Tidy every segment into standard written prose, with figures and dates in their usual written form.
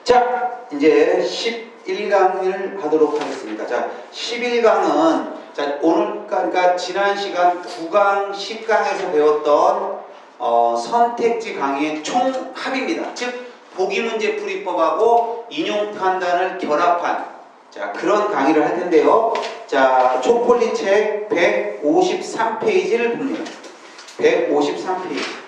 자, 이제 11강을 하도록 하겠습니다. 자, 11강은 자, 오늘 그러니까 지난 시간 9강, 10강에서 배웠던 선택지 강의의 총합입니다. 즉 보기 문제 풀이법하고 인용 판단을 결합한 자, 그런 강의를 할 텐데요. 자, 초콜릿 책 153페이지를 봅니다. 153페이지.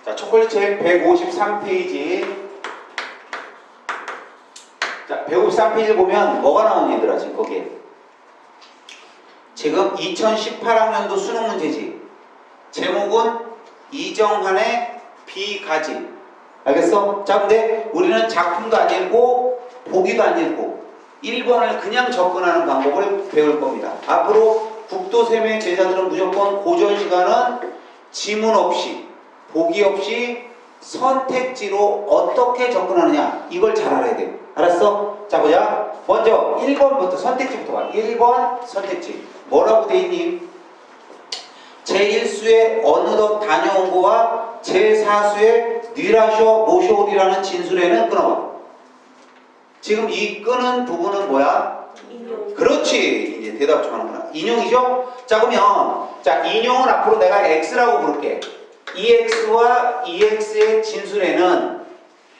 자, 초콜릿 책 153페이지. 자, 153페이지를 보면 뭐가 나오니 얘들아, 지금 거기에. 지금 2018학년도 수능 문제지. 제목은 이정환의 비가지. 알겠어? 자, 근데 우리는 작품도 안 읽고 보기도 안 읽고 1번을 그냥 접근하는 방법을 배울 겁니다. 앞으로 국도쌤의 제자들은 무조건 고전 시간은 지문 없이 보기 없이 선택지로 어떻게 접근하느냐 이걸 잘 알아야 돼. 알았어? 자, 보자. 먼저 1번부터 선택지부터 봐. 1번 선택지 뭐라고 돼 있니? 제1수의 어느덧 다녀온 거와 제4수의 뉘라셔 모셔오리라는 진술에는 끊어봐. 지금 이 끄는 부분은 뭐야? 인용. 그렇지. 이제 대답 좀 하는구나. 인용이죠? 자, 그러면 자, 인용은 앞으로 내가 x라고 부를게. EX와 EX의 진술에는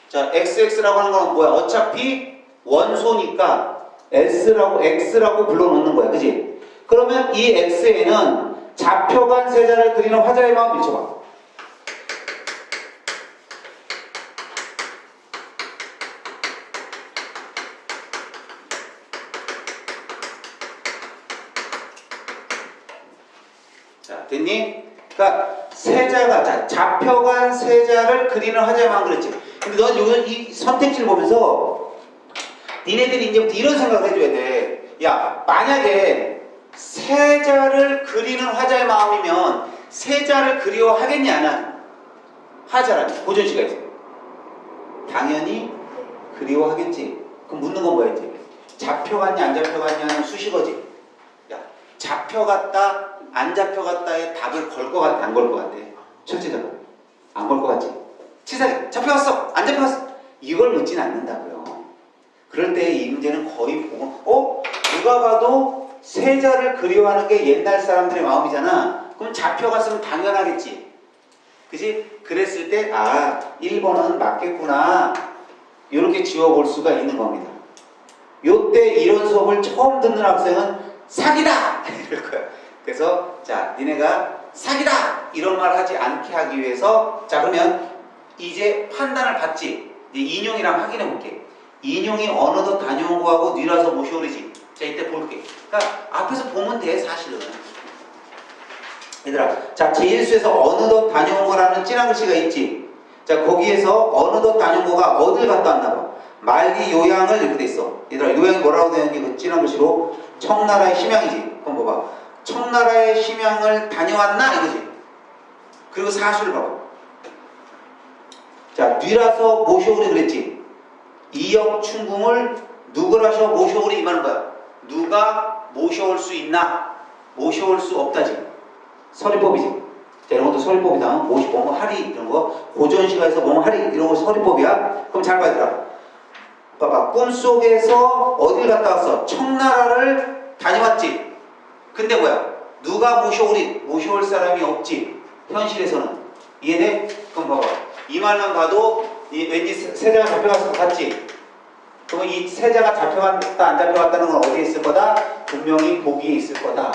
자, XX라고 하는 건 뭐야? 어차피 원소니까 X라고 불러놓는 거야. 그지? 그러면 이 X에는 잡혀간 세자를 그리는 화자의 마음 밀쳐봐. 자, 됐니? 그러니까 세자가 자, 잡혀간 세자를 그리는 화자의 마음 그랬지. 근데 넌 요즘 이 선택지를 보면서 니네들이 이제부터 이런 생각을 해줘야 돼. 야, 만약에 세자를 그리는 화자의 마음이면 세자를 그리워하겠냐 안 하냐? 하자라니 고전시가 있어. 당연히 그리워하겠지. 그럼 묻는 건 뭐였지? 잡혀갔냐 안 잡혀갔냐는 수식어지. 야, 잡혀갔다 안 잡혀갔다의 답을 걸 것 같아 안 걸 것 같아? 첫째잖아. 안 걸 것 같지? 치사하게 잡혀갔어 안 잡혀갔어 이걸 묻진 않는다고요. 그럴 때 이 문제는 거의 보고 누가 봐도 세자를 그리워하는 게 옛날 사람들의 마음이잖아. 그럼 잡혀갔으면 당연하겠지. 그지? 그랬을 때 1번은 맞겠구나 이렇게 지워볼 수가 있는 겁니다. 요때 이런 수업을 처음 듣는 학생은 사기다! 이럴 거야. 그래서 자, 니네가 사기다! 이런 말 하지 않게 하기 위해서 자, 그러면 이제 판단을 받지. 이제 인용이랑 확인해 볼게. 인용이 어느덧 다녀온 거하고 뉘라서 모셔오리지. 자, 이때 볼게. 그러니까 앞에서 보면 돼 사실은. 얘들아, 자, 제1수에서 어느덧 다녀온 거라는 진한 글씨가 있지. 자, 거기에서 어느덧 다녀온 거가 어딜 갔다 왔나 봐. 말기 요양을 이렇게 돼 있어. 얘들아, 요양이 뭐라고 되어 있는 게 그 진한 글씨로 청나라의 심양이지. 그럼 봐봐. 청나라의 심양을 다녀왔나 이거지. 그리고 사수를 봐봐. 자, 뉘라서 모셔오리 그랬지. 이역 충궁을 누구라셔 모셔오리 이 말은 뭐야? 누가 모셔올 수 있나? 모셔올 수 없다지. 서리법이지. 자, 이런 것도 서리법이다. 뭐뭐 하리 이런 거 고전시가에서 뭐뭐 하리 이런 거 서리법이야. 그럼 잘 봐야더라. 봐봐. 꿈속에서 어딜 갔다 왔어? 청나라를 다녀왔지. 근데 뭐야? 누가 모셔오리? 모셔올 사람이 없지. 현실에서는. 이해돼? 그럼 봐봐. 이 말만 봐도 왠지 세자가 잡혀갔을 것 같지? 그럼 이 세자가 잡혀갔다 안 잡혀갔다는 건 어디에 있을 거다? 분명히 보기에 있을 거다.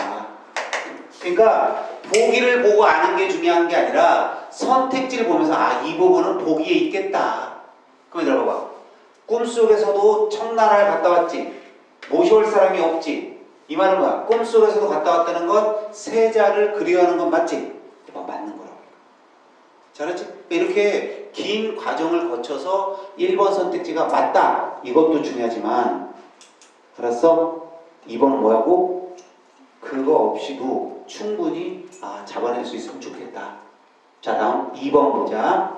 그러니까 보기를 보고 아는 게 중요한 게 아니라 선택지를 보면서 이 부분은 보기에 있겠다. 그럼 얘들아 봐봐. 꿈속에서도 청나라를 갔다 왔지. 모셔올 사람이 없지. 이 말은 뭐야? 꿈속에서도 갔다 왔다는 건 세자를 그리워하는 건 맞지? 맞는 거라고. 잘했지? 이렇게 긴 과정을 거쳐서 1번 선택지가 맞다. 이것도 중요하지만 알았어? 2번은 뭐라고? 그거 없이도 충분히 잡아낼 수 있으면 좋겠다. 자, 다음 2번 보자.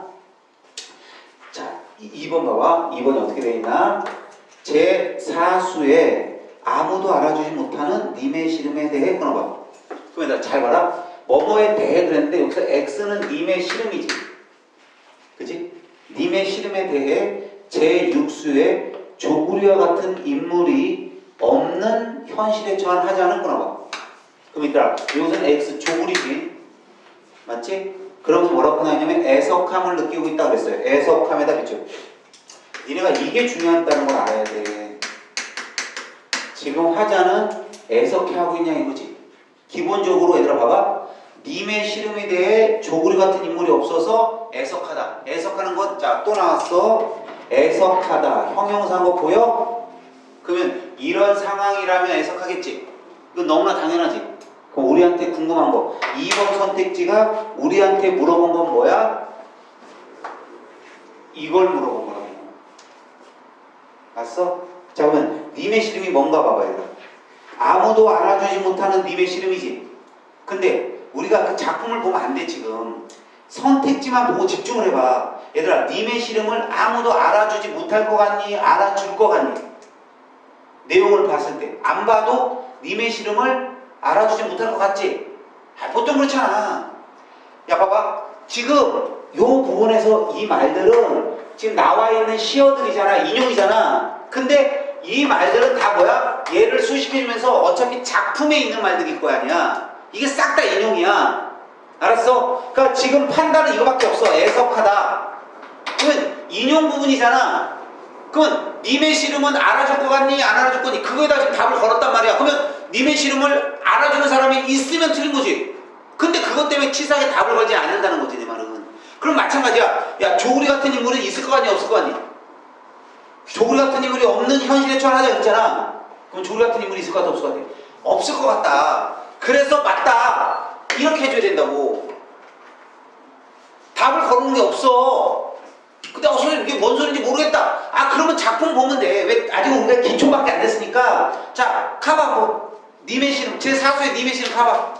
자, 2번 봐봐. 2번이 어떻게 되어 있나? 제4수에 아무도 알아주지 못하는 님의 시름에 대해 끊어봐. 그러면 잘 봐라. 뭐뭐에 대해 그랬는데 여기서 X는 님의 시름이지. 그지? 그지? 님의 시름에 대해 제6수의 조구리와 같은 인물이 없는 현실에 처한 하자는 끊어봐. 그럼 이따 이것은 X 조구리지. 맞지? 그러면서 뭐라고 나왔냐면 애석함을 느끼고 있다고 그랬어요. 애석함에다 비춰. 니네가 이게 중요하다는 걸 알아야 돼. 지금 화자는 애석해하고 있냐 이거지. 기본적으로 얘들아 봐봐. 님의 시름에 대해 조구리 같은 인물이 없어서 애석하다. 애석하는 것, 자, 또 나왔어. 애석하다. 형용사한 거 보여? 그러면 이런 상황이라면 애석하겠지. 이건 너무나 당연하지. 그럼 우리한테 궁금한 거. 2번 선택지가 우리한테 물어본 건 뭐야? 이걸 물어본 거라고. 봤어? 자, 그러면 님의 시름이 뭔가 봐봐, 얘들아. 아무도 알아주지 못하는 님의 시름이지. 근데 우리가 그 작품을 보면 안 돼, 지금. 선택지만 보고 집중을 해봐. 얘들아, 님의 시름을 아무도 알아주지 못할 것 같니? 알아줄 것 같니? 내용을 봤을 때. 안 봐도 님의 시름을 알아주지 못할 것 같지? 보통 그렇잖아. 야, 봐봐. 지금 요 부분에서 이 말들은 지금 나와 있는 시어들이잖아. 인용이잖아. 근데 이 말들은 다 뭐야? 얘를 수식해주면서 어차피 작품에 있는 말들일 거 아니야. 이게 싹 다 인용이야. 알았어? 그러니까 지금 판단은 이거밖에 없어. 애석하다. 그러면 인용 부분이잖아. 그러면 님의 시름은 알아줄 것 같니? 안 알아줄 거니? 그거에다 지금 답을 걸었단 말이야. 그러면 님의 시름을 알아주는 사람이 있으면 틀린 거지. 근데 그것 때문에 치사하게 답을 걸지 않는다는 거지, 내 말은. 그럼 마찬가지야. 야, 조구리 같은 인물은 있을 것 같니? 없을 것 같니? 조구리 같은 인물이 없는 현실에 처한하자 그랬잖아. 그럼 조구리 같은 인물이 있을 것 같아? 없을 것 같아? 없을 것 같다. 그래서 맞다. 이렇게 해줘야 된다고. 답을 거는 게 없어. 근데 선생님 이게 뭔 소리인지 모르겠다. 아, 그러면 작품 보면 돼. 왜? 아직 우리가 기초밖에 안 됐으니까. 자, 카바 뭐 님의 시름, 제4수의 님의 시름 카바.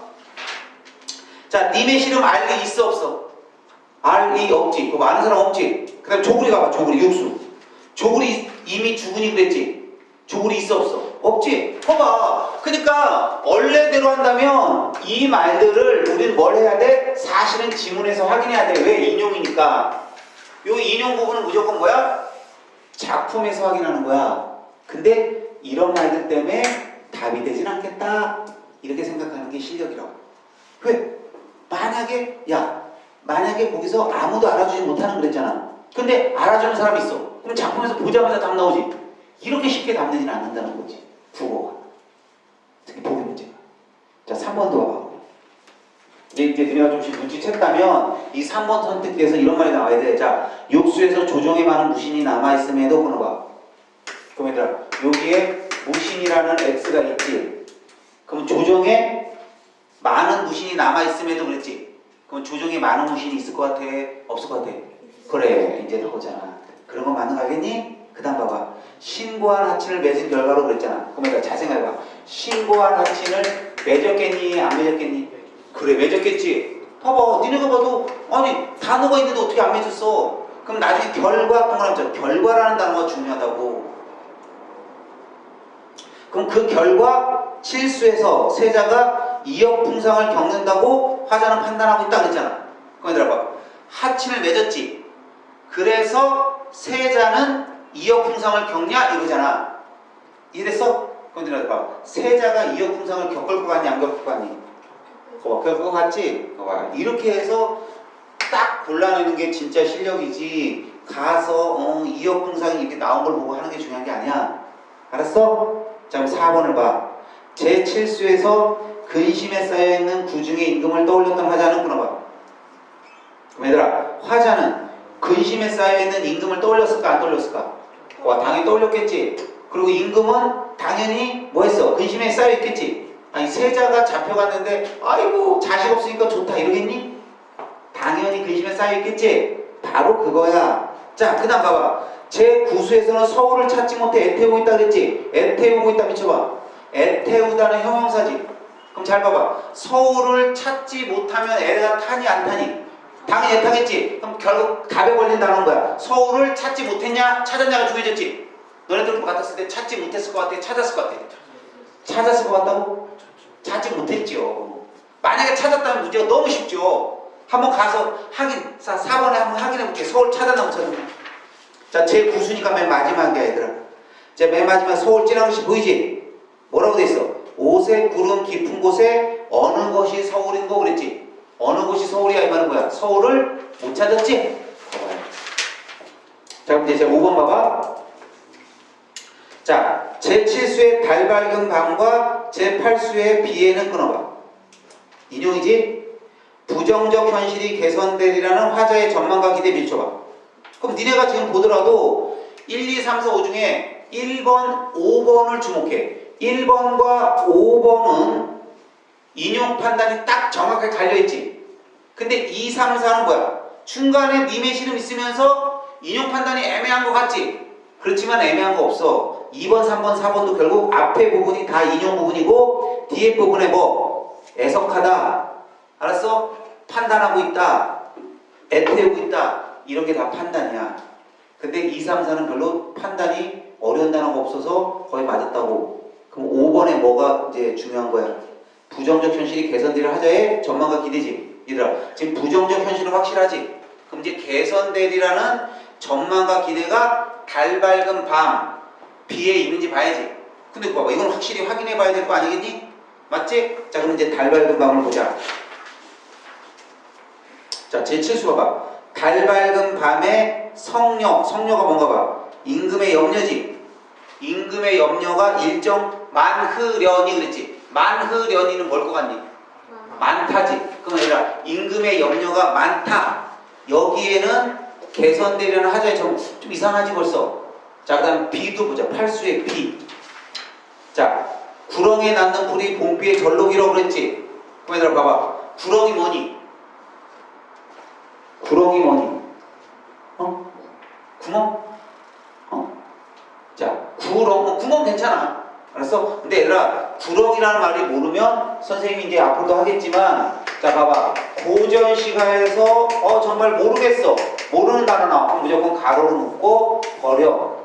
자, 님의 시름 알리 있어 없어? 알리 없지. 그거 아는 사람 없지. 그 다음에 조구리 가봐. 조구리 육수. 조구리 이미 죽으니 그랬지. 조구리 있어 없어? 없지. 봐봐. 그러니까 원래대로 한다면 이 말들을 우리는 뭘 해야 돼? 사실은 지문에서 확인해야 돼. 왜? 인용이니까. 요 인용 부분은 무조건 뭐야? 작품에서 확인하는 거야. 근데 이런 말들 때문에 답이 되진 않겠다. 이렇게 생각하는 게 실력이라고. 왜? 만약에 거기서 아무도 알아주지 못하는 그랬잖아. 근데 알아주는 사람이 있어. 그럼 작품에서 보자마자 답 나오지. 이렇게 쉽게 답 내지는 않는다는 거지. 국어가. 특히 보기 문제가. 자, 3번 더 봐봐. 이제 너네가 좀씩 눈치챘다면 이 3번 선택지에서 이런 말이 나와야 돼. 자, 육수에서 조종에 많은 무신이 남아있음에도 끊어봐. 그럼 얘들아, 여기에 무신이라는 X가 있지. 그럼 조종에 많은 무신이 남아있음에도 그랬지. 그럼 조종에 많은 무신이 있을 것 같아? 없을 것 같아? 그래, 이제 나오잖아. 그런 거 맞는 거 알겠니? 그 다음 봐봐. 신고한 하친을 맺은 결과로 그랬잖아. 그럼 얘들아, 잘 생각해봐. 신고한 하친을 맺었겠니? 안 맺었겠니? 그래, 맺었겠지. 봐봐, 니네가 봐도 아니 단어가 있는데 어떻게 안 맺었어? 그럼 나중에 결과 동그라미 결과라는 단어가 중요하다고. 그럼 그 결과 칠수에서 세자가 이역풍상을 겪는다고 화자는 판단하고 있다 그랬잖아. 그럼 얘들아 봐. 하친을 맺었지. 그래서 세자는 이역풍상을 겪냐 이거잖아. 이해됐어? 그럼 얘들아 봐. 세자가 이역풍상을 겪을 것 같니 안 겪을 것 같니? 겪을 것 같지? 이렇게 해서 딱 골라내는 게 진짜 실력이지. 가서 이역풍상이 이렇게 나온 걸 보고 하는 게 중요한 게 아니야. 알았어? 자, 그럼 4번을 봐. 제7수에서 근심에 쌓여있는 구중의 임금을 떠올렸던 화자는 끊어봐. 그럼 얘들아, 화자는 근심에 쌓여있는 임금을 떠올렸을까 안 떠올렸을까? 당연히 떠올렸겠지. 그리고 임금은 당연히 뭐 했어? 근심에 쌓여있겠지. 아니, 세자가 잡혀갔는데 아이고 자식 없으니까 좋다 이러겠니? 당연히 근심에 쌓여있겠지. 바로 그거야. 자, 그 다음 봐봐. 제9수에서는 서울을 찾지 못해 애태우고 있다 그랬지. 애태우고 있다 미쳐봐. 애태우다는 형용사지. 그럼 잘 봐봐. 서울을 찾지 못하면 애가 타니 안 타니? 당연히 애타겠지. 그럼 결국 답에 걸린 단어는 뭐야? 서울을 찾지 못했냐? 찾았냐가 중요해졌지. 너네들 같았을 때 찾지 못했을 것 같아? 찾았을 것 같아? 찾았을 것 같다고? 찾지 못했죠. 만약에 찾았다면 문제가 너무 쉽죠. 한번 가서 확인, 4번에 한번 확인해볼게. 서울 찾아나면 찾아나. 자, 제 9수니까 맨 마지막이야, 얘들아. 자, 맨 마지막 서울 진한 글씨 보이지? 뭐라고 돼 있어? 오색 구름 깊은 곳에 어느 것이 서울인 거 그랬지? 어느 곳이 서울이야 이 말은 뭐야? 서울을 못 찾았지? 봐봐요. 자, 그럼 이제 5번 봐봐. 자, 제7수의 달 밝은 밤과 제8수의 비에는 끊어봐. 인용이지? 부정적 현실이 개선되리라는 화자의 전망과 기대 밀쳐봐. 그럼 니네가 지금 보더라도 1, 2, 3, 4, 5 중에 1번, 5번을 주목해. 1번과 5번은 인용 판단이 딱 정확하게 갈려있지. 근데 2, 3, 4는 뭐야? 중간에 님의 시름 있으면서 인용 판단이 애매한 것 같지? 그렇지만 애매한 거 없어. 2번, 3번, 4번도 결국 앞에 부분이 다 인용 부분이고 뒤에 부분에 뭐? 애석하다. 알았어? 판단하고 있다. 애태우고 있다. 이런 게 다 판단이야. 근데 2, 3, 4는 별로 판단이 어려운 단어가 없어서 거의 맞았다고. 그럼 5번에 뭐가 이제 중요한 거야? 부정적 현실이 개선되려 하자의 전망과 기대지. 얘들아, 지금 부정적 현실은 확실하지? 그럼 이제 개선되리라는 전망과 기대가 달 밝은 밤, 비에 있는지 봐야지. 근데 봐봐, 이건 확실히 확인해 봐야 될 거 아니겠니? 맞지? 자, 그럼 이제 달 밝은 밤을 보자. 자, 제7수 봐봐. 달 밝은 밤의 성녀가 뭔가 봐. 임금의 염려지. 임금의 염려가 일정 만흐련이 그랬지. 만흐련이는 뭘 것 같니? 많다지. 그럼 얘들아, 임금의 염려가 많다. 여기에는 개선되려는 하자에 좀 이상하지 벌써. 자, 그 다음 비도 보자. 8수의 비. 자, 구렁에 낳는 풀이 봄비의 절록이라고 그랬지. 그럼 얘들아 봐봐. 구렁이 뭐니? 구렁이 뭐니? 어? 구멍? 자, 구멍 괜찮아. 알았어? 근데 얘들아, 구렁이라는 말이 모르면 선생님이 이제 앞으로도 하겠지만, 자, 봐봐. 고전 시가에서 정말 모르겠어. 모르는 단어 나오면 무조건 가로로 묶고 버려.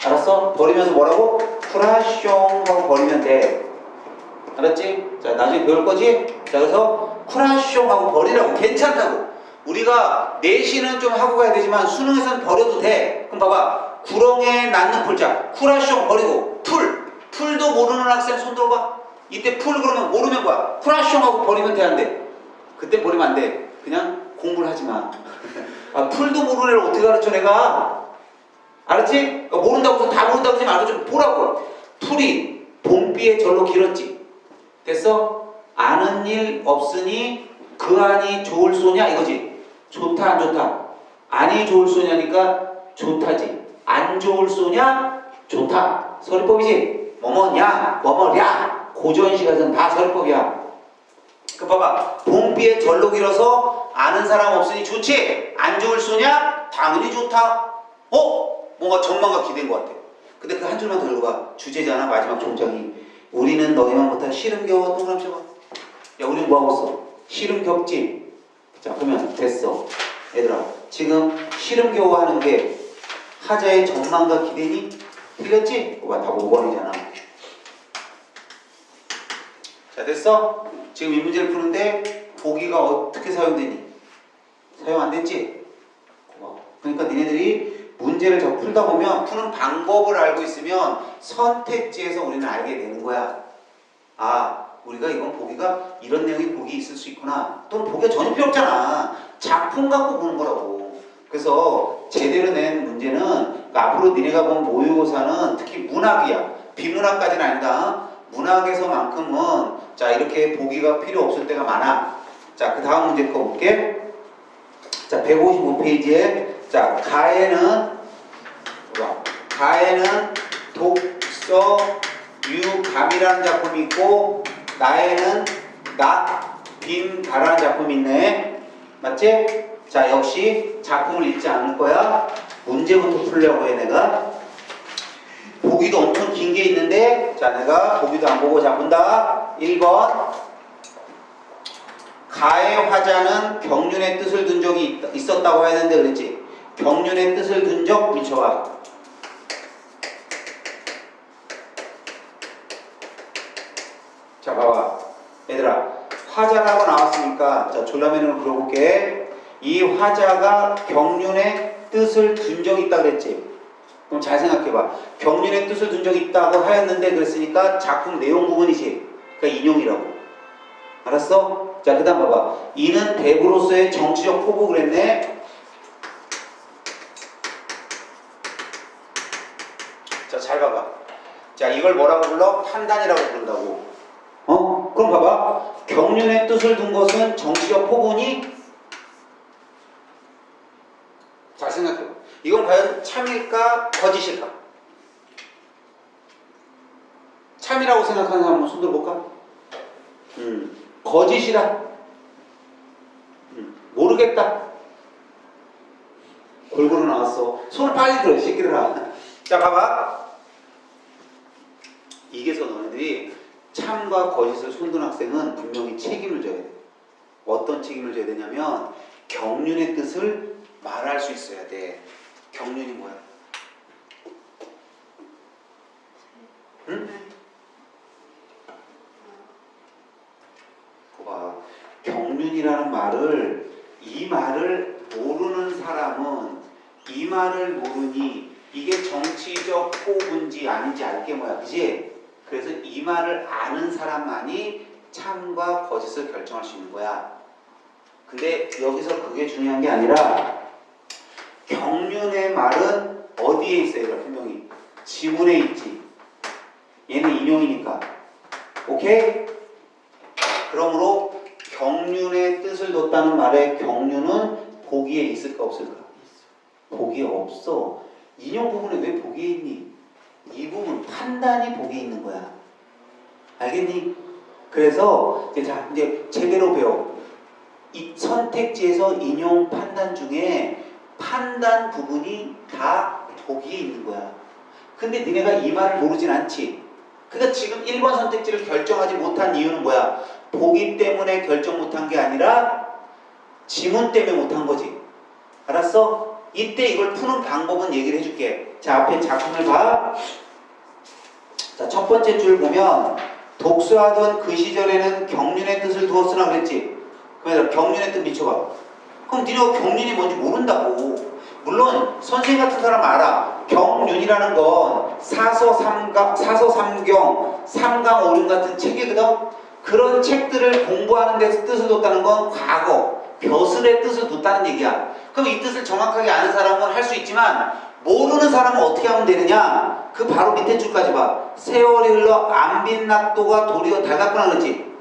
알았어? 버리면서 뭐라고? 쿠라숑 하고 버리면 돼. 알았지? 자, 나중에 배울 거지? 자, 그래서 쿠라숑 하고 버리라고. 괜찮다고. 우리가 내신은 좀 하고 가야 되지만 수능에서는 버려도 돼. 그럼 봐봐. 구렁에 낳는 풀자. 쿠라숑 버리고 풀도 모르는 학생 손 들어봐. 이때 풀 그러면 모르면 뭐야? 쿠라숑 하고 버리면 돼, 안 돼? 그때 버리면 안 돼. 그냥 공부를 하지 마. 아, 풀도 모르는 애를 어떻게 가르쳐 내가? 알았지? 그러니까 모른다고 해서 다 모른다고 하지 말고 좀 보라고. 풀이 봄비에 절로 길었지. 됐어? 아는 일 없으니 그 안이 좋을 소냐 이거지. 좋다 안 좋다? 안이 좋을 소냐니까 좋다지. 안 좋을 소냐? 좋다. 서리법이지. 뭐뭐냐? 뭐뭐랴. 고전시가서는 다 서리법이야. 그 봐봐. 봄비에 절로 길어서 아는 사람 없으니 좋지? 안 좋을 소냐? 당연히 좋다. 뭔가 전망과 기대인 것 같아. 근데 그 한 줄만 더 읽어봐. 주제잖아. 마지막 종장이. 우리는 너희만 못한 시름 겨워. 동그라미 쳐봐. 야, 우리는 뭐하고 있어? 시름 겪지? 자, 그러면 됐어. 얘들아, 지금 시름 겨워 하는 게 하자의 전망과 기대니? 틀렸지? 다 5번이잖아. 자, 됐어? 지금 이 문제를 푸는데 보기가 어떻게 사용되니? 사용 안 됐지? 그러니까 니네들이 문제를 더 풀다 보면 푸는 방법을 알고 있으면 선택지에서 우리는 알게 되는 거야. 아, 우리가 이건 보기가 이런 내용이 보기 있을 수 있구나. 또는 보기가 전혀 필요 없잖아. 작품 갖고 보는 거라고. 그래서 제대로 낸 문제는 그러니까 앞으로 니네가 본 모의고사는 특히 문학이야. 비문학까지는 아니다. 문학에서만큼은 자, 이렇게 보기가 필요 없을 때가 많아. 자, 그 다음 문제 거 볼게. 자, 155페이지에 자, 가에는 독서 유감이라는 작품이 있고 나에는 빈다라는 작품이 있네. 맞지? 자, 역시 작품을 읽지 않을 거야. 문제부터 풀려고 해 내가. 보기도 엄청 긴 게 있는데 자, 내가 보기도 안 보고 자, 본다. 1번 가의 화자는 경륜의 뜻을 둔 적이 있었다고 했는데 그랬지? 경륜의 뜻을 둔 적 미쳐봐. 자, 봐봐. 얘들아, 화자라고 나왔으니까 자 졸라맨으로 그려볼게. 이 화자가 경륜의 뜻을 둔 적이 있다 그랬지. 그럼 잘 생각해봐. 경륜의 뜻을 둔 적이 있다고 하였는데 그랬으니까 작품 내용 부분이지. 그러니까 인용이라고. 알았어? 자, 그 다음 봐봐. 이는 대부로서의 정치적 포부 그랬네. 자, 잘 봐봐. 자, 이걸 뭐라고 불러? 판단이라고 부른다고. 그럼 봐봐. 경륜의 뜻을 둔 것은 정치적 포부니? 잘 생각해봐. 이건 과연 참일까? 거짓일까? 참이라고 생각하는 사람 한번 손 들어볼까? 거짓이다. 모르겠다. 골고루 나왔어. 손을 빨리 들어, 이 새끼들아. 자, 봐봐. 이게서 너네들이 참과 거짓을 손든 학생은 분명히 책임을 져야 돼. 어떤 책임을 져야 되냐면 경륜의 뜻을 말할 수 있어야 돼. 경륜이 뭐야? 응? 봐봐. 경륜이라는 말을 이 말을 모르는 사람은 이 말을 모르니 이게 정치적 포부인지 아닌지 알게 뭐야, 그지? 그래서 이 말을 아는 사람만이 참과 거짓을 결정할 수 있는 거야. 근데 여기서 그게 중요한 게 아니라 경륜의 말은 어디에 있어요? 분명히 지문에 있지. 얘는 인용이니까. 오케이? 그러므로 경륜의 뜻을 뒀다는 말에 경륜은 보기에 있을까 없을까? 보기에 없어. 인용 부분에 왜 보기에 있니? 이 부분 판단이 보기에 있는 거야. 알겠니? 그래서 이제 제대로 배워. 이 선택지에서 인용 판단 중에 판단 부분이 다 보기에 있는 거야. 근데 니네가 이 말을 모르진 않지. 그러니까 지금 1번 선택지를 결정하지 못한 이유는 뭐야? 보기 때문에 결정 못한 게 아니라 지문 때문에 못한 거지. 알았어? 이때 이걸 푸는 방법은 얘기를 해줄게. 자, 앞에 작품을 봐. 자, 첫 번째 줄 보면 독서하던 그 시절에는 경륜의 뜻을 두었으나 그랬지. 그래서 경륜의 뜻 미쳐봐. 그럼 니네가 경륜이 뭔지 모른다고. 물론 선생님 같은 사람 알아. 경륜이라는 건 사서 삼경, 삼강 오륜 같은 책이거든. 그런 책들을 공부하는 데서 뜻을 뒀다는 건 과거, 벼슬의 뜻을 뒀다는 얘기야. 그럼 이 뜻을 정확하게 아는 사람은 할 수 있지만 모르는 사람은 어떻게 하면 되느냐? 그 바로 밑에 줄까지 봐. 세월이 흘러 안빈낙도가 도리어 닳았구나 그러지.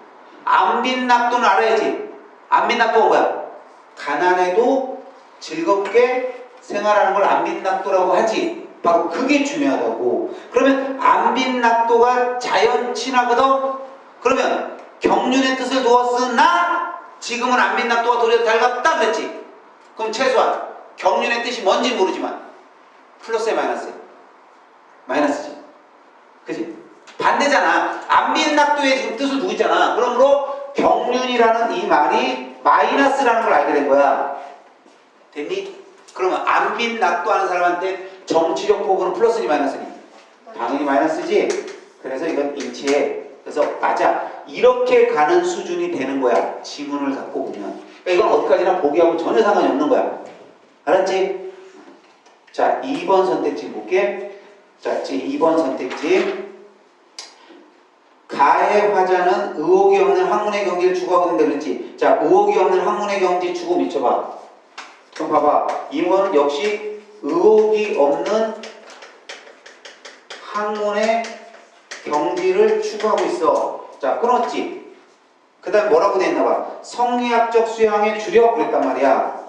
안빈낙도는 알아야지. 안빈낙도가 뭐야? 가난해도 즐겁게 생활하는 걸 안빈낙도라고 하지. 바로 그게 중요하다고. 그러면 안빈낙도가 자연 친화거든. 그러면 경륜의 뜻을 두었으나 지금은 안빈낙도가 도리어 닳았다 그랬지. 그럼 최소한 경륜의 뜻이 뭔지 모르지만 플러스에 마이너스에? 마이너스지. 그치? 반대잖아. 안빈낙도의 지금 뜻을 두고 있잖아. 그러므로 경륜이라는 이 말이 마이너스라는 걸 알게 된 거야. 됐니? 그러면 안빈낙도 하는 사람한테 정치적 포부는 플러스니 마이너스니? 당연히 마이너스지. 그래서 이건 인치해. 그래서 맞아. 이렇게 가는 수준이 되는 거야. 지문을 갖고 보면. 그러니까 이건 어디까지나 보기하고 전혀 상관이 없는 거야. 알았지? 자, 2번 선택지 볼게. 자, 2번 선택지. 가의 화자는 의혹이 없는 학문의 경지를 추구하거든요. 그랬지? 자, 의혹이 없는 학문의 경지 추구 미쳐봐. 그럼 봐봐. 이건 역시 의혹이 없는 학문의 경지를 추구하고 있어. 자, 끊었지? 그 다음에 뭐라고 돼 있나봐. 성리학적 수양의 주력 그랬단 말이야.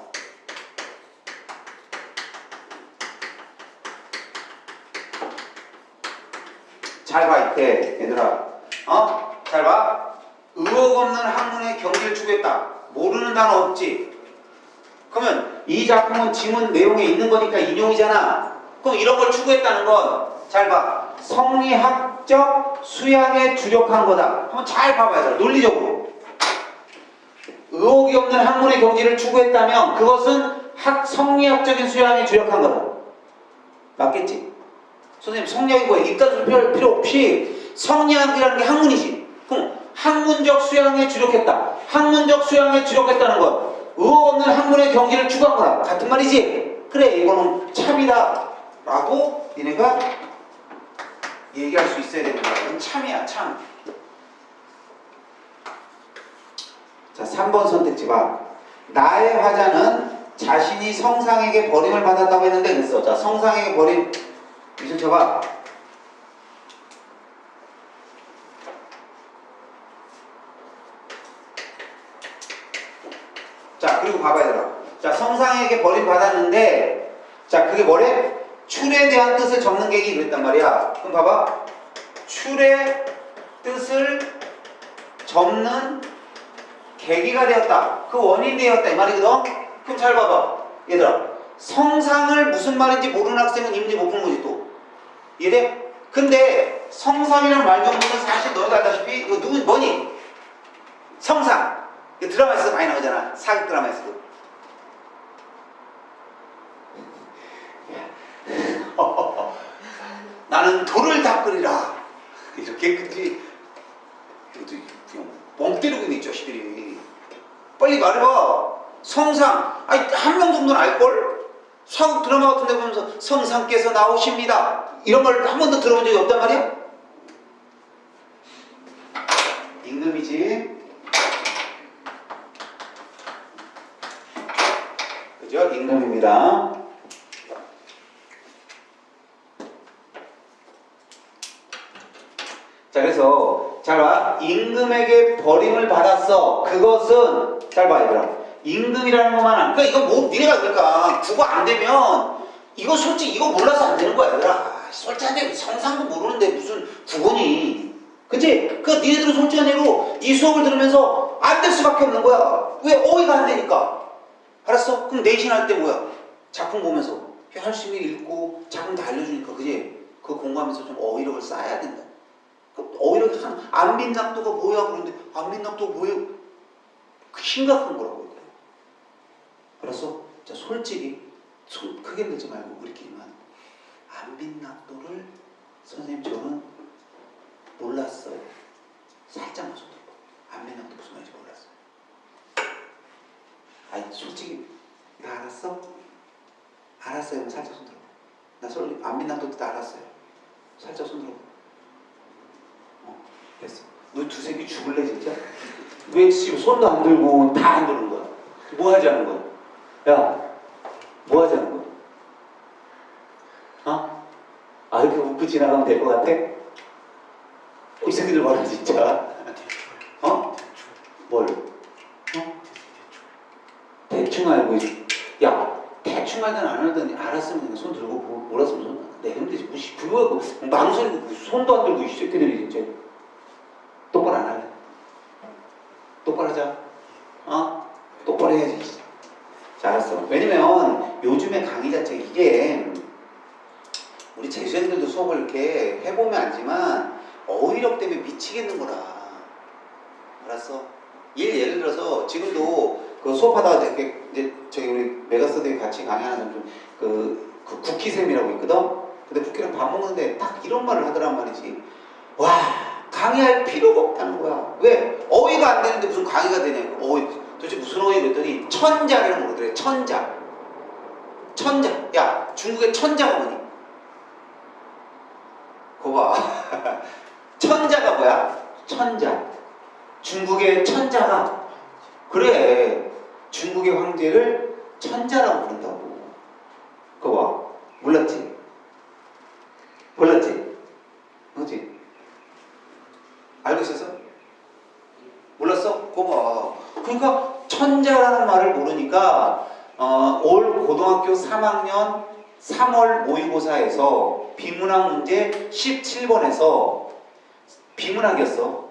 잘 봐, 이때 얘들아. 잘 봐. 의혹 없는 학문의 경지를 추구했다. 모르는 단어 없지? 그러면 이 작품은 지문 내용에 있는 거니까 인용이잖아. 그럼 이런 걸 추구했다는 건 잘 봐. 성리학적 수양에 주력한 거다. 한번 잘 봐봐요. 논리적으로. 의혹이 없는 학문의 경지를 추구했다면 그것은 성리학적인 수양에 주력한 거다. 맞겠지? 선생님, 성리학이 뭐야? 이따들 필요 없이 성리학이라는 게 학문이지. 그럼 학문적 수양에 주력했다. 학문적 수양에 주력했다는 것. 의혹 없는 학문의 경지를 추구한 거라. 같은 말이지? 그래, 이거는 참이다. 라고 얘네가 얘기할 수 있어야 되는 거야. 이건 참이야, 참. 자, 3번 선택지 봐. 나의 화자는 자신이 성상에게 버림을 받았다고 했는데 그랬어. 자, 성상에게 버림. 미션 쳐봐. 자, 그리고 봐봐, 얘들아. 자, 성상에게 버림받았는데, 자, 그게 뭐래? 출에 대한 뜻을 적는 계획이 그랬단 말이야. 그럼 봐봐. 출의 뜻을 접는 계기가 되었다. 그 원인이 되었다. 이 말이거든? 그럼 잘 봐봐. 얘들아. 성상을 무슨 말인지 모르는 학생은 이 문제 못 푸는 거지, 또. 이해돼? 근데 성상이라는 말 정도는 사실 너희가 알다시피 이거 뭐니? 성상. 드라마에서도 많이 나오잖아. 사극 드라마에서도. 나는 돌을 닦으리라. 이렇게 그지. 이것도 그냥 멍 때리고 있네, 이 자식들이. 빨리 말해봐. 성상. 아니, 한 명 정도는 알걸? 사극 드라마 같은 데 보면서 성상께서 나오십니다. 이런 걸 한 번도 들어본 적이 없단 말이야? 임금이지. 그죠? 임금입니다. 자, 그래서 잘 봐. 임금에게 버림을 받았어. 그것은 잘 봐, 얘들아. 임금이라는 것만 그러니까 이거 뭐 니네가 그러니까 국어 안 되면 이거 솔직히 이거 몰라서 안 되는 거야, 얘들아. 솔직한데 성상도 모르는데 무슨 국어니? 그치? 그 니네들은 솔직한 예로 이 수업을 들으면서 안 될 수밖에 없는 거야. 왜? 어휘가 안 되니까. 알았어? 그럼 내신 할 때 뭐야? 작품 보면서 할 수 있는 읽고 작품 다 알려주니까, 그지? 그거 공부하면서 좀 어휘력을 쌓아야 된다. 어휘력이 안민낙도가 뭐야? 그런데 안민낙도가 뭐예요? 심각한 거라고. 알았어? 자, 솔직히 손 크게 들지 말고 우리끼리만. 안민낙도를 선생님 저는 몰랐어요. 살짝만 손 들고. 안민낙도 무슨 말인지 몰랐어요. 아니, 솔직히 나 알았어? 알았어요. 그럼 살짝 손 들어. 나 솔직히 안민낙도 뜻 알았어요. 살짝 손 들어. 됐어. 너 두세 개 죽을래 진짜? 왜 지금 손도 안 들고 다 안 드는 거야? 뭐 하자는 거야? 야, 뭐 하자는 거야? 어? 아, 이렇게 웃고 지나가면 될 것 같아? 이 새끼들 봐라 진짜. 어? 뭘? 어? 대충 알고 있어. 야, 대충 알든 안 알든 알았으면 그냥 손 들고 몰았으면 손 내면 되지. 무시 그거 망설이고 손도 안 들고 이 새끼들이 진짜. 똑바로 안 할래? 똑바로 하자. 어? 똑바로 해야지. 자, 알았어. 왜냐면 요즘에 강의 자체 이게 우리 재수생들도 수업을 이렇게 해보면 알지만 어휘력 때문에 미치겠는 거라. 알았어? 예를 들어서 지금도 그 수업하다가 이렇게 이제 저기 우리 메가스터디 같이 강의하는 사람 좀 그 국희쌤이라고 있거든? 근데 국희랑 밥 먹는데 딱 이런 말을 하더란 말이지. 와, 강의할 필요가 없다는 거야. 왜? 어휘가 안 되는데 무슨 강의가 되냐고. 어휘, 도대체 무슨 어휘 그랬더니 천자를 모르더래. 천자. 천자. 야, 중국의 천자가 뭐니? 그거 봐. 천자가 뭐야? 천자. 중국의 천자가 그래. 중국의 황제를 천자라고 부른다고. 그거 봐. 몰랐지? 몰랐지? 그렇지? 알고 있었어? 몰랐어? 그거 봐. 그러니까 천자라는 말을 모르니까 올 고등학교 3학년 3월 모의고사에서 비문학 문제 17번에서 비문학이었어.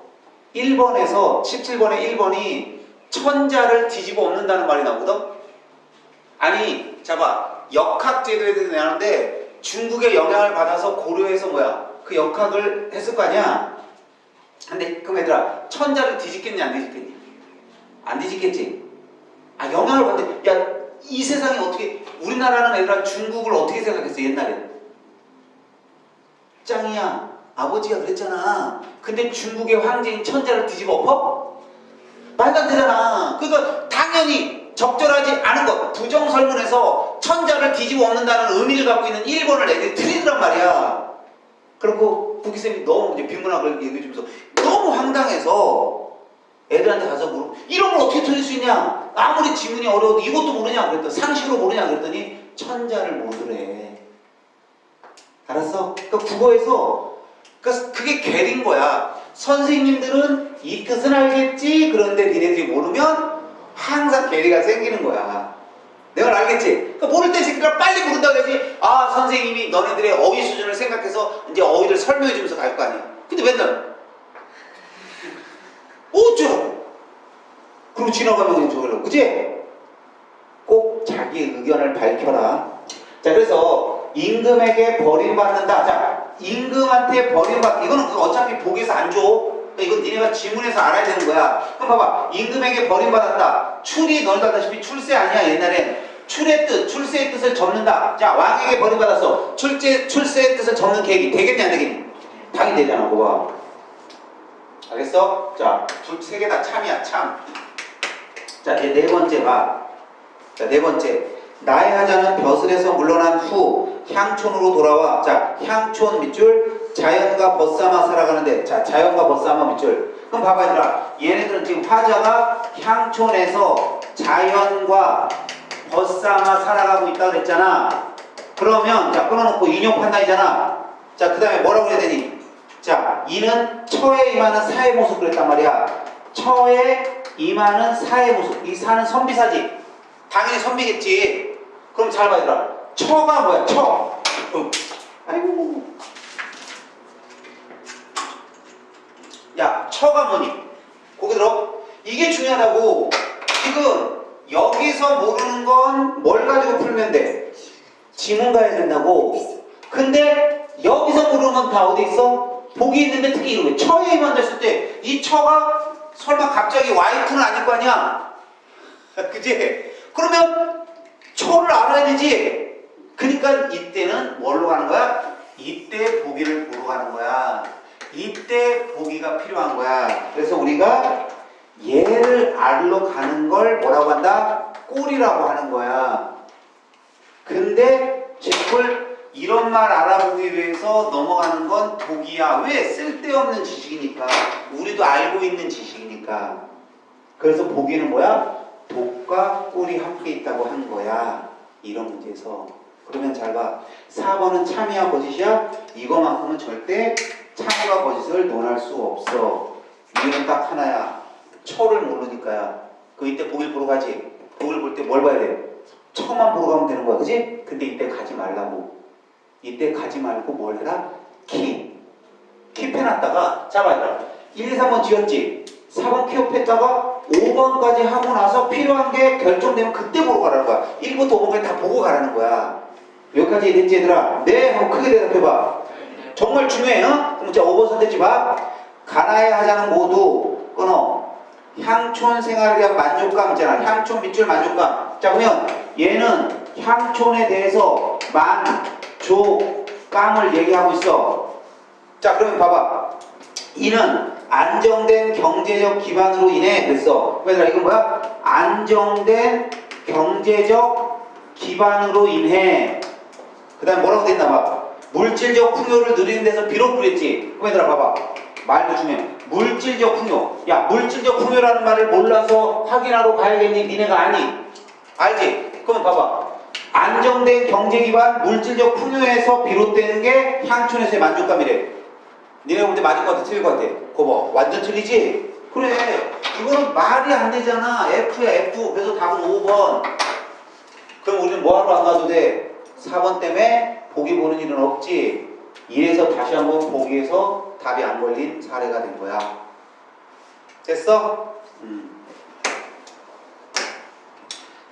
1번에서 17번에 1번이 천자를 뒤집어 엎는다는 말이 나오거든? 아니, 자봐. 역학제도에 대해서 나오는데 중국의 영향을 받아서 고려해서 뭐야? 그 역학을 했을 거 아니야? 근데 그럼 얘들아, 천자를 뒤집겠니 안 뒤집겠니? 안 뒤집겠지? 아, 영향을 받는데 야, 이 세상이 어떻게 우리나라는 얘들아 중국을 어떻게 생각했어 옛날에? 짱이야. 아버지가 그랬잖아. 근데 중국의 황제인 천자를 뒤집어 엎어? 말도 안 되잖아. 그러니까 당연히 적절하지 않은 것. 부정설문에서 천자를 뒤집어 엎는다는 의미를 갖고 있는 1번을 애들이 틀리더란 말이야. 그리고 부기쌤이 너무 이제 빈문학을 얘기해주면서 너무 황당해서 애들한테 가서 물어. 이런 걸 어떻게 틀릴 수 있냐? 아무리 지문이 어려워도 이것도 모르냐? 그랬더니 상식으로 모르냐? 그랬더니 천자를 모르래. 알았어? 그러니까 국어에서 그러니까 그게 괴린 거야. 선생님들은 이 뜻은 알겠지? 그런데 니네들이 모르면 항상 괴리가 생기는 거야. 내가 알겠지? 그러니까 모를 때 새끼가 빨리 모른다고 해야지. 아, 선생님이 너네들의 어휘 수준을 생각해서 이제 어휘를 설명해 주면서 갈 거 아니야. 근데 맨날 어쩌라고? 그리고 지나가면 그냥 저러려고. 그치? 꼭 자기 의견을 밝혀라. 자, 그래서 임금에게 버림받는다. 자, 임금한테 버림받, 이거는 어차피 보기에서 안 줘. 그러니까 이건 니네가 지문에서 알아야 되는 거야. 그럼 봐봐. 임금에게 버림받았다. 출이 너희도 알다시피 출세 아니야, 옛날엔. 출의 뜻, 출세의 뜻을 접는다. 자, 왕에게 버림받았어. 출세의 뜻을 접는 계획이 되겠냐, 안 되겠냐? 당연히 되잖아, 그거 봐. 알겠어? 자, 세 개 다 참이야, 참. 자, 이제 네 번째 봐. 자, 네 번째. 나의 하자는 벼슬에서 물러난 후 향촌으로 돌아와. 자, 향촌 밑줄, 자연과 벗삼아 살아가는데. 자, 자연과 벗삼아 밑줄. 그럼 봐봐, 얘들아. 얘네들은 지금 화자가 향촌에서 자연과 벗삼아 살아가고 있다고 그랬잖아. 그러면, 자, 끊어놓고 인용 판단이잖아. 자, 그 다음에 뭐라고 해야 되니? 자, 이는 처에 임하는 사의 모습 그랬단 말이야. 처에 임하는 사의 모습. 이 사는 선비사지. 당연히 선비겠지. 그럼 잘 봐, 얘들아. 처가 뭐야? 처. 아이고. 야, 처가 뭐니? 고개 들어. 이게 중요하다고. 지금 여기서 모르는 건 뭘 가지고 풀면 돼? 지문 가야 된다고. 근데 여기서 모르는 건 다 어디 있어? 복이 있는데 특히 이런 거. 처에 임한 됐을 때 이 처가 설마 갑자기 와이프는 아닐 거 아니야? 그지? 그러면 처를 알아야 되지. 그러니까 이때는 뭘로 가는 거야? 이때 보기를 보러 가는 거야. 이때 보기가 필요한 거야. 그래서 우리가 얘를 알러 가는 걸 뭐라고 한다? 꼴이라고 하는 거야. 근데 제풀 이런 말 알아보기 위해서 넘어가는 건 보기야. 왜? 쓸데없는 지식이니까. 우리도 알고 있는 지식이니까. 그래서 보기는 뭐야? 복과 꼴이 함께 있다고 한 거야. 이런 문제에서. 그러면 잘 봐. 4번은 참이야 거짓이야? 이거만큼은 절대 참과 거짓을 논할 수 없어. 이유는 딱 하나야. 처를 모르니까야. 그 이때 보기를 보러 가지. 보기를 볼 때 뭘 봐야 돼? 처만 보러 가면 되는 거야. 그지? 근데 이때 가지 말라고. 이때 가지 말고 뭘 해라? 키 펜놨다가 자 봐라. 1, 2, 3번 지었지? 4번 키업했다가 5번까지 하고 나서 필요한 게 결정되면 그때 보러 가라는 거야. 1부터 5번까지 다 보고 가라는 거야. 여기까지 됐지 얘들아? 네? 한번 크게 대답해봐. 정말 중요해. 어? 그럼 자 5번 선택지 봐. 가나의 하자는 모두 끊어. 향촌 생활에 대한 만족감 있잖아. 향촌 밑줄 만족감. 자 그러면 얘는 향촌에 대해서 만족감을 얘기하고 있어. 자 그러면 봐봐. 이는 안정된 경제적 기반으로 인해 그랬어. 얘들아 이건 뭐야? 안정된 경제적 기반으로 인해. 그 다음에 뭐라고 돼있나 봐. 물질적 풍요를 누리는 데서 비록 그랬지. 그럼 얘들아 봐봐. 말도 중요해. 물질적 풍요. 야 물질적 풍요라는 말을 몰라서 확인하러 가야겠니? 니네가 아니. 알지? 그럼 봐봐. 안정된 경제기반 물질적 풍요에서 비롯되는 게 향촌에서의 만족감이래. 니네가 볼 때 맞을 것 같아? 틀릴 것 같아? 그거 봐. 완전 틀리지? 그래. 이거는 말이 안 되잖아. F야 F. 그래서 답은 5번. 그럼 우리는 뭐하러 안 가도 돼? 4번 때문에 보기 보는 일은 없지. 이래서 다시 한번 보기에서 답이 안 걸린 사례가 된 거야. 됐어?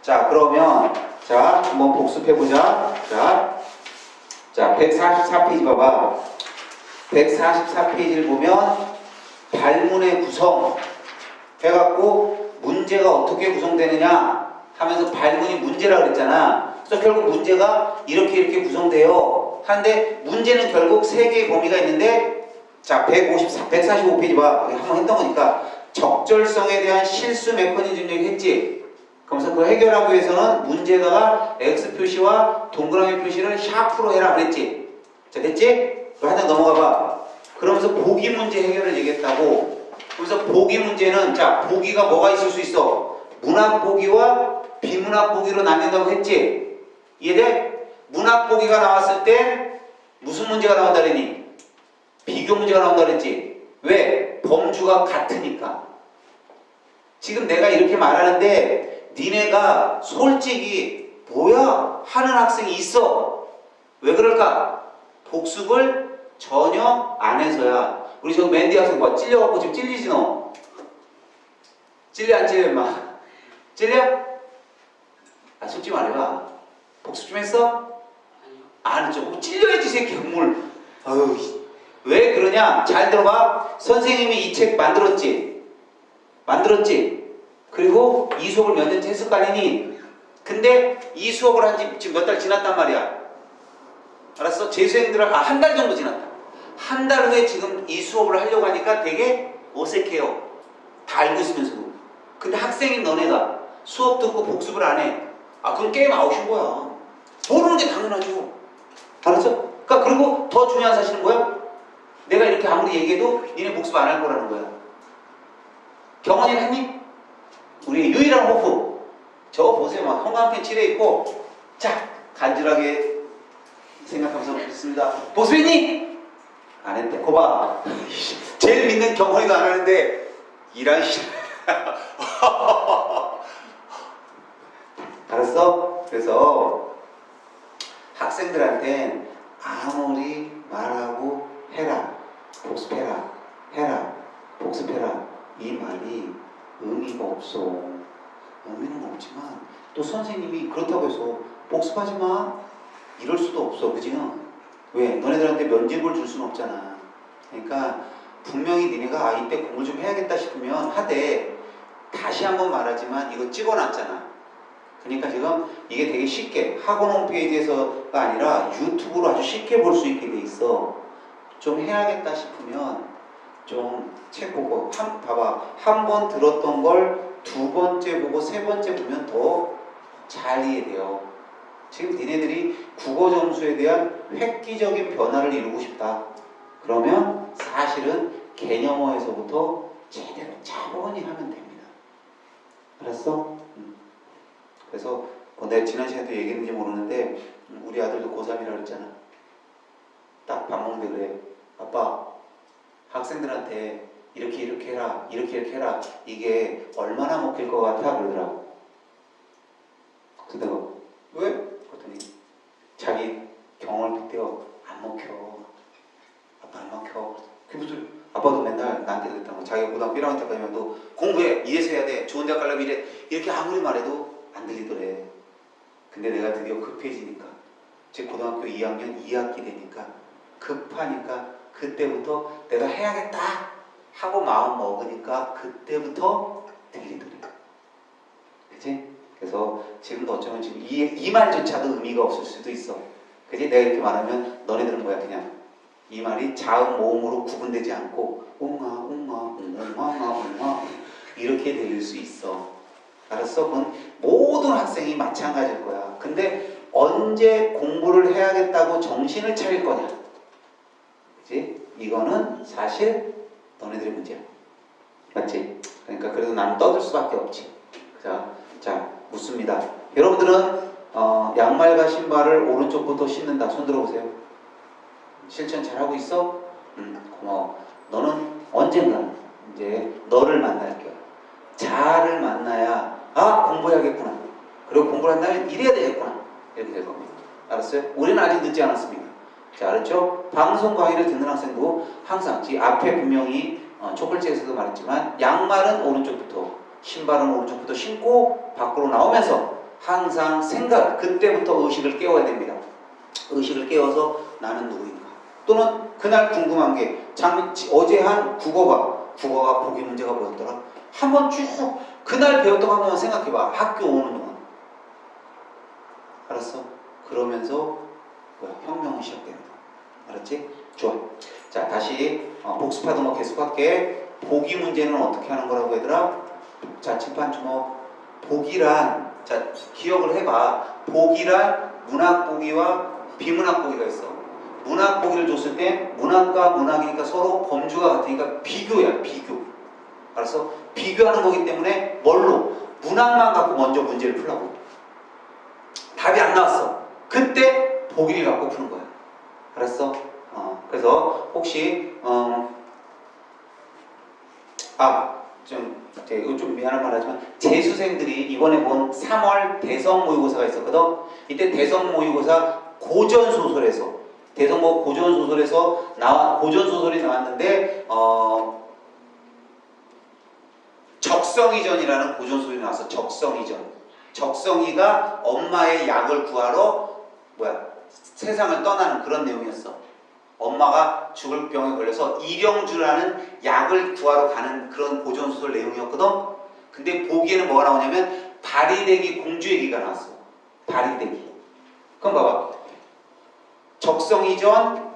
자 그러면 자 한번 복습해보자. 자 144페이지 봐봐. 144페이지를 보면 발문의 구성 해갖고 문제가 어떻게 구성되느냐 하면서 발문이 문제라 그랬잖아. 그래서 결국 문제가 이렇게 구성돼요. 한데 문제는 결국 3개의 범위가 있는데 자 145페이지 봐. 한번 했던 거니까 적절성에 대한 실수 메커니즘 얘기했지. 그러면서 그 해결하기 위해서는 문제에다가 X 표시와 동그라미 표시를 샤프로 해라 그랬지. 자, 됐지? 그럼 하나 넘어가 봐. 그러면서 보기 문제 해결을 얘기했다고. 그래서 보기 문제는, 자, 보기가 뭐가 있을 수 있어? 문학 보기와 비문학 보기로 나뉜다고 했지? 이해돼? 문학 보기가 나왔을 때 무슨 문제가 나온다 그랬니? 비교 문제가 나온다 그랬지? 왜? 범주가 같으니까. 지금 내가 이렇게 말하는데 니네가 솔직히 뭐야? 하는 학생이 있어. 왜 그럴까? 복습을 전혀 안 해서야. 우리 저 맨디 학생 봐. 찔려갖고 지금 찔리지 너? 찔려 안 찔려 임마? 찔려? 아 솔직히 말해봐. 복습 좀 했어? 안 했죠. 뭐 찔려야지 새끼 물. 아유 왜 그러냐? 잘 들어봐. 선생님이 이 책 만들었지? 만들었지? 그리고 이 수업을 몇 년째 했을 거 아니니? 근데 이 수업을 한 지 지금 몇 달 지났단 말이야. 알았어? 재수생들은 한 달 정도 지났다. 한 달 후에 지금 이 수업을 하려고 하니까 되게 어색해요. 다 알고 있으면서도. 근데 학생인 너네가 수업 듣고 복습을 안 해. 아 그럼 게임 아웃인 거야. 모르는 게 당연하죠. 알았어? 그러니까 그리고 더 중요한 사실은 뭐야? 내가 이렇게 아무리 얘기해도 니네 복습 안 할 거라는 거야. 경원이는 했니? 우리 유일한 호프. 저거 보세요. 막 형광펜 칠해있고 자 간절하게 생각하면서 복습했습니다. 복습했니? 안 했대. 거봐. 제일 믿는 경원이도 안 하는데 이란 씨. 알았어? 그래서 학생들한텐 아무리 말하고 해라, 복습해라, 해라, 복습해라 이 말이 의미가 없어. 의미는 없지만 또 선생님이 그렇다고 해서 복습하지 마 이럴 수도 없어. 그지? 왜? 너네들한테 면죄부를 줄 수는 없잖아. 그러니까 분명히 니네가 아 이때 공부 좀 해야겠다 싶으면 하되 다시 한번 말하지만 이거 찍어놨잖아. 그러니까 지금 이게 되게 쉽게 학원 홈페이지에서가 아니라 유튜브로 아주 쉽게 볼 수 있게 돼 있어. 좀 해야겠다 싶으면 좀 책 보고 봐봐. 한 번 들었던 걸 두 번째 보고 세 번째 보면 더 잘 이해돼요. 지금 니네들이 국어 점수에 대한 획기적인 변화를 이루고 싶다. 그러면 사실은 개념어에서부터 제대로 차분히 하면 됩니다. 알았어? 그래서 내가 지난 시간에 또 얘기했는지 모르는데 우리 아들도 고3이라 그랬잖아. 딱 밥 먹는데 그래. 아빠 학생들한테 이렇게 해라 이렇게 해라 이게 얼마나 먹힐 것 같아? 그러더라고. 그래서 내가 왜? 그랬더니 자기 경험을 빗대어 안 먹혀. 아빠 안 먹혀. 그게 무슨 아빠도 맨날 나한테 그랬단 말이야. 자기가 고등학교 1학년 때까지만 너 공부해. 이래서 해야 돼. 좋은 대학 가려면 이래. 이렇게 아무리 말해도 안 들리더래. 근데 내가 드디어 급해지니까 제 고등학교 2학년 2학기 되니까 급하니까 그때부터 내가 해야겠다 하고 마음 먹으니까 그때부터 들리더래. 그치? 그래서 지금도 어쩌면 지금 이 말조차도 의미가 없을 수도 있어. 그치? 내가 이렇게 말하면 너네들은 뭐야 그냥 이 말이 자음 모음으로 구분되지 않고 웅아 이렇게 들릴 수 있어. 알았어? 그건 모든 학생이 마찬가지일 거야. 근데 언제 공부를 해야겠다고 정신을 차릴 거냐? 그치? 이거는 사실 너네들의 문제야. 맞지? 그러니까 그래도 나는 떠들 수밖에 없지. 자, 묻습니다. 여러분들은 양말과 신발을 오른쪽부터 신는다. 손 들어보세요. 실천 잘하고 있어? 고마워. 너는 언젠가 이제 너를 만날 거야. 자아를 만나야 공부해야겠구나. 그리고 공부를 한다면 이래야 되겠구나. 이렇게 될 겁니다. 알았어요? 우리는 아직 늦지 않았습니다. 자, 알았죠? 방송 강의를 듣는 학생도 항상 앞에 분명히 첫 글자에서도 말했지만 양말은 오른쪽부터 신발은 오른쪽부터 신고 밖으로 나오면서 항상 그때부터 의식을 깨워야 됩니다. 의식을 깨워서 나는 누구인가. 또는 그날 궁금한 게 어제 한 국어가 보기 문제가 뭐였더라? 한번 쭉 그날 배웠던 거 한번 생각해봐. 학교 오는 동안. 알았어? 그러면서 혁명이 시작됩니다. 알았지? 좋아. 자, 다시 복습하던 거 계속할게. 보기 문제는 어떻게 하는 거라고 얘들아? 자, 칠판 주먹. 보기란, 자, 기억을 해봐. 보기란 문학보기와 비문학보기가 있어. 문학보기를 줬을 때 문학과 문학이니까 서로 범주가 같으니까 비교야, 비교. 알았어? 비교하는 거기 때문에 뭘로? 문학만 갖고 먼저 문제를 풀라고. 답이 안 나왔어. 그때 보기를 갖고 푸는 거야. 알았어? 그래서 혹시 이거 좀 미안한 말 하지만 재수생들이 이번에 본 3월 대성 모의고사가 있었거든. 이때 대성 모의고사 고전 소설에서 고전 소설이 나왔는데 적성이전이라는 고전 소설이 나왔어. 적성이가 엄마의 약을 구하러 세상을 떠나는 그런 내용이었어. 엄마가 죽을 병에 걸려서 이령주라는 약을 구하러 가는 그런 고전소설 내용이었거든. 근데 보기에는 뭐가 나오냐면 바리대기 공주 얘기가 나왔어. 바리대기. 그럼 봐봐. 적성이전,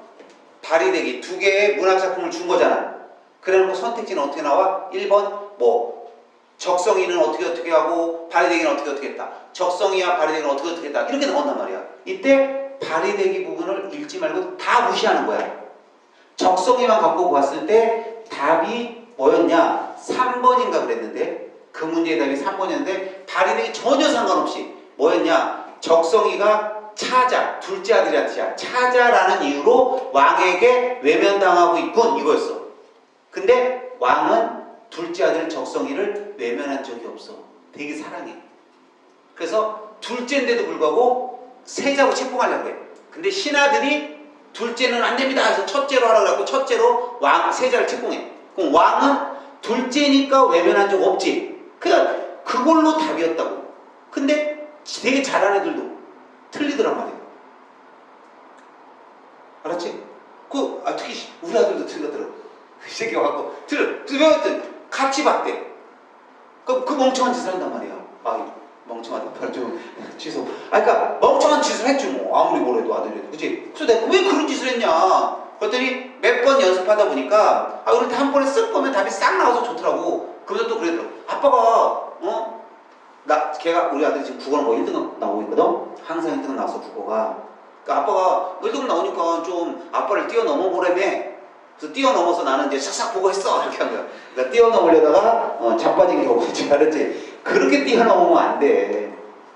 바리대기 두 개의 문학작품을 준 거잖아. 그래놓고 선택지는 어떻게 나와? 1번 적성이는 어떻게 하고 바리대기는 어떻게 했다. 적성이와 바리대기는 어떻게 했다. 이렇게 나온단 말이야. 이때 바리대기 부분을 읽지 말고 다 무시하는 거야. 적성이만 갖고 봤을 때 답이 뭐였냐? 3번인가 그랬는데 그 문제의 답이 3번이었는데 바리대기 전혀 상관없이 뭐였냐? 적성이가 차자, 둘째 아들이란 뜻이야. 차자라는 이유로 왕에게 외면당하고 있군 이거였어. 근데 왕은 둘째 아들 적성이를 외면한 적이 없어. 되게 사랑해. 그래서 둘째인데도 불구하고 세자고 책봉하려고 그래. 근데 신하들이 둘째는 안 됩니다 해서 첫째로 하라고 하고 첫째로 세자를 책봉해. 그럼 왕은 둘째니까 외면한 적 없지. 그러니까 그걸로 답이었다고. 근데 되게 잘하는 애들도 틀리더란 말이야. 알았지? 특히 우리 아들도 틀렸더라. 이 새끼가 갖고 틀렸든 같이 봤대. 그 멍청한 짓을 한단 말이야. 멍청하다. 바로 좀 취소. 그러니까 멍청한 짓을 했지 뭐. 아무리 뭐래도 아들이라도. 그치? 그래서 내가 왜 그런 짓을 했냐? 그랬더니 몇 번 연습하다 보니까 그럴 때 한 번에 쓱 보면 답이 싹 나와서 좋더라고. 그러면서 또 그러더라고. 아빠가 걔가 우리 아들이 지금 국어는 뭐 1등급 나오고 있거든? 항상 1등급 나왔어 국어가. 그러니까 아빠가 1등급 나오니까 좀 아빠를 뛰어넘어 보라며. 그래서 뛰어넘어서 나는 이제 싹싹 보고 했어. 이렇게 한 거야. 그러니까 뛰어넘으려다가 자빠진 경우가 있지. 알았지? 그렇게 뛰어넘으면 안 돼.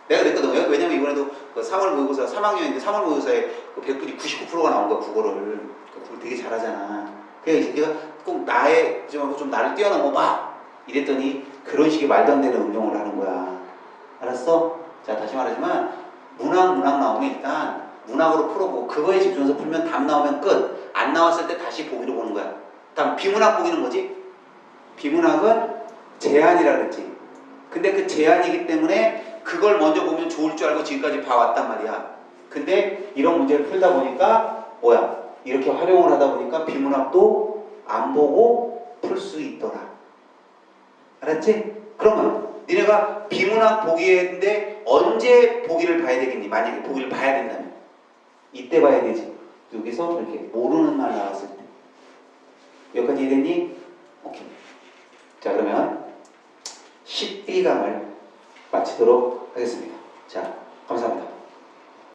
내가 그랬거든. 왜냐면 이번에도 3월 모의고사 3학년인데 3월 모의고사에 100분이 99%가 나온 거야 국어를. 그걸 되게 잘하잖아. 그래서 내가 꼭 좀 나를 뛰어넘어봐. 이랬더니 그런 식의 말도 안 되는 응용을 하는 거야. 알았어? 자, 다시 말하지만 문학 나오면 일단 문학으로 풀어보고 그거에 집중해서 풀면 답 나오면 끝. 안 나왔을 때 다시 보기로 보는 거야. 다음 비문학 보기는 뭐지? 비문학은 제한이라 그랬지. 근데 그 제한이기 때문에 그걸 먼저 보면 좋을 줄 알고 지금까지 봐왔단 말이야. 근데 이런 문제를 풀다 보니까 이렇게 활용을 하다 보니까 비문학도 안 보고 풀 수 있더라. 알았지? 그러면 니네가 비문학 보기인데 언제 보기를 봐야 되겠니? 만약에 보기를 봐야 된다면 이때 봐야 되지. 여기서 이렇게 모르는 말 나왔을 때 여기까지 이해됐니?